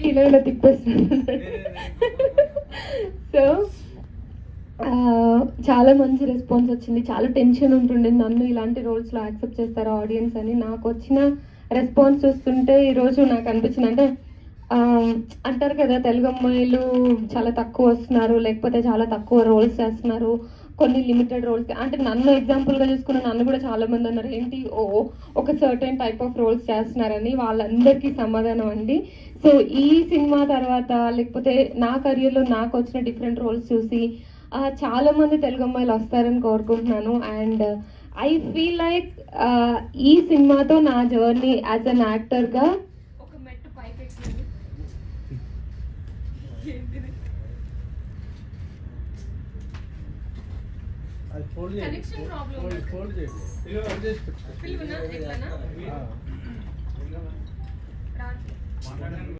ఇలా తిప్పేస్తుంది. సో చాలా మంచి రెస్పాన్స్ వచ్చింది. చాలా టెన్షన్ ఉంటుండే నన్ను ఇలాంటి రోల్స్లో యాక్సెప్ట్ చేస్తారా ఆడియన్స్ అని. నాకు వచ్చిన రెస్పాన్స్ చూస్తుంటే ఈరోజు నాకు అనిపించింది, అంటే అంటారు కదా తెలుగు అమ్మాయిలు చాలా తక్కువ వస్తున్నారు, లేకపోతే చాలా తక్కువ రోల్స్ చేస్తున్నారు, కొన్ని లిమిటెడ్ రోల్స్. అంటే నన్ను ఎగ్జాంపుల్గా చూసుకున్న నన్ను కూడా చాలా మంది అన్నారు ఏంటి ఒక సర్టెన్ టైప్ ఆఫ్ రోల్స్ చేస్తున్నారని. వాళ్ళందరికీ సమాధానం అండి. సో ఈ సినిమా తర్వాత లేకపోతే నా కెరియర్లో నాకు వచ్చిన డిఫరెంట్ రోల్స్ చూసి చాలా మంది తెలుగు అమ్మాయిలు వస్తారని కోరుకుంటున్నాను. అండ్ ఐ ఫీల్ లైక్ ఈ సినిమాతో నా జర్నీ యాజ్ అన్ యాక్టర్గా ఒక మెట్టు పైకి. Connection problem